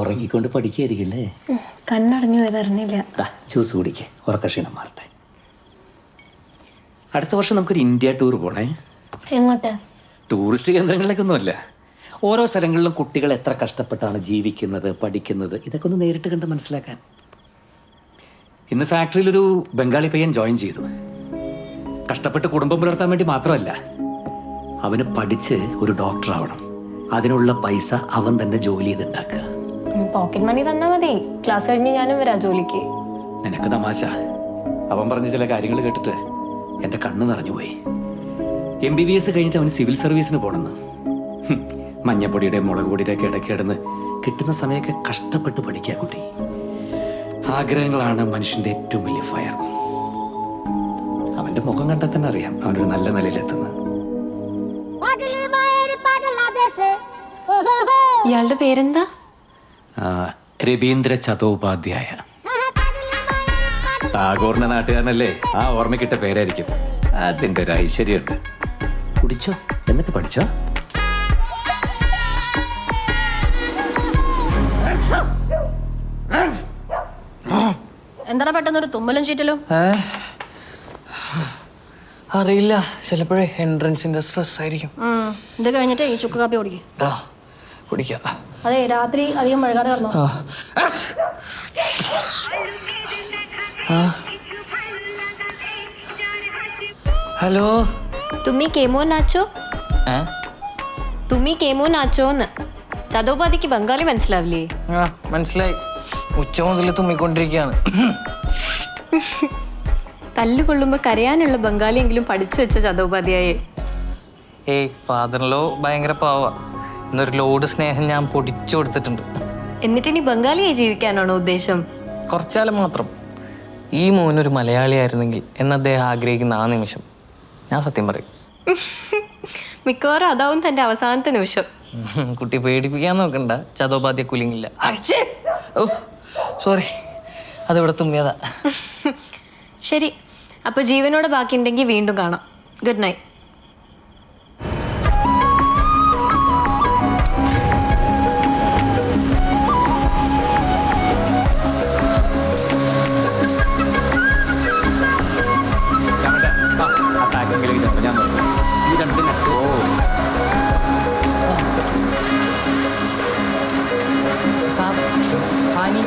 ഉറങ്ങിക്കൊണ്ട് പഠിക്കായിരിക്കില്ലേ? കണ്ണടഞ്ഞു പോയതറിഞ്ഞില്ല. Juice കുടിക്കേ, ഉറക്ക ക്ഷീണം മാറട്ടെ. അടുത്ത വർഷം നമുക്കൊരു ഇന്ത്യ ടൂർ പോണേ. എങ്ങോട്ട്? ടൂറിസ്റ്റ് കേന്ദ്രങ്ങളിലേക്കൊന്നുമല്ല, ഓരോ സ്ഥലങ്ങളിലും കുട്ടികൾ എത്ര കഷ്ടപ്പെട്ടാണ് ജീവിക്കുന്നത്, പഠിക്കുന്നത്, ഇതൊക്കെ ഒന്ന് നേരിട്ട് കണ്ട് മനസ്സിലാക്കാൻ. ഇന്ന് ഫാക്ടറിയിലൊരു ബംഗാളി പയ്യൻ ജോയിൻ ചെയ്തു. കഷ്ടപ്പെട്ട് കുടുംബം പുലർത്താൻ വേണ്ടി മാത്രമല്ല, അവന് പഠിച്ച് ഒരു ഡോക്ടർ ആവണം. അതിനുള്ള പൈസ അവൻ തന്നെ ജോലി ചെയ്തുണ്ടാക്കുക. പോക്കറ്റ് മണി തന്നാ മതി, ക്ലാസ് കഴിഞ്ഞ് ഞാനും വരാം ജോലിക്ക്. നിനക്ക് തമാശ. അവൻ പറഞ്ഞ ചില കാര്യങ്ങൾ കേട്ടിട്ട് എൻ്റെ കണ്ണ് നിറഞ്ഞുപോയി. MBBS കഴിഞ്ഞിട്ട് അവന് സിവിൽ സർവീസിന് പോകണമെന്ന്. മഞ്ഞപ്പൊടിയുടെ മുളക് പൊടിയുടെ ഒക്കെ ഇടയ്ക്ക് കിടന്ന് കിട്ടുന്ന സമയമൊക്കെ കഷ്ടപ്പെട്ട് പഠിക്കുക കുട്ടി. ആഗ്രഹങ്ങളാണ് മനുഷ്യൻ്റെ ഏറ്റവും വലിയ ഫയർ. അവൻ്റെ മുഖം കണ്ടാൽ തന്നെ അറിയാം അവനൊരു നല്ല നിലയിലെത്തുന്നത്. ഇയാളുടെ പേരെന്താ? രവീന്ദ്ര ചതോപാധ്യായ. ടാഗോറിന്റെ നാട്ടുകാരനല്ലേ, ആ ഓർമ്മക്കിട്ട പേരായിരിക്കും. അതിൻ്റെ ഒരു ഐശ്വര്യമുണ്ട്. കുടിച്ചോ, എന്നിട്ട് പഠിച്ചോ. എന്താ പെട്ടെന്നൊരു തുമ്മലും ചീറ്റലും? അറിയില്ല, ചിലപ്പോഴേ എൻട്രൻസിന്റെ സ്ട്രെസ് ആയിരിക്കും. ഇത് കഴിഞ്ഞിട്ട് ഈ ചുക്ക് കാപ്പി കുടിക്കും. കുടിക്കാം. അതെ, രാത്രി അധികം മഴകാട് കിടന്നോ? ഹലോ, തുമ്മി കേമോ നാച്ചോ? തുമ്മി കേമോ നാച്ചോന്ന്. ചതോപാധിക്ക് ബംഗാളി മനസ്സിലാവില്ലേ? മനസ്സിലായി. ഉച്ച മുതൽ തുമ്മിക്കൊണ്ടിരിക്കുകയാണ്. തല്ലുകൊള്ളുമ്പോ കരയാനുള്ള ബംഗാളിയെങ്കിലും പഠിച്ചു വെച്ച ചതോപാധ്യായെ. ഏയ്, ഫാദറിലോ ഭയങ്കര പാവ. എന്നൊരു ലോഡ് സ്നേഹം ഞാൻ പൊടിച്ചു കൊടുത്തിട്ടുണ്ട്. എന്നിട്ടിനി ബംഗാളിയായി ജീവിക്കാനാണോ ഉദ്ദേശം? കുറച്ചാലും മാത്രം. ഈ മോനൊരു മലയാളിയായിരുന്നെങ്കിൽ എന്ന് അദ്ദേഹം ആഗ്രഹിക്കുന്ന ആ നിമിഷം ഞാൻ സത്യം പറയും. മിക്കവാറും അതാവും തന്റെ അവസാനത്തെ നിമിഷം. കുട്ടി പേടിപ്പിക്കാൻ നോക്കണ്ട, ചതോപാധ്യ കുലിങ്ങില്ല. ഓ സോറി, അതിവിടെ തുമ്മിയതാ. ശരി, അപ്പൊ ജീവനോടെ ബാക്കിയുണ്ടെങ്കിൽ വീണ്ടും കാണാം. Good night. സാബ്, ഹാനി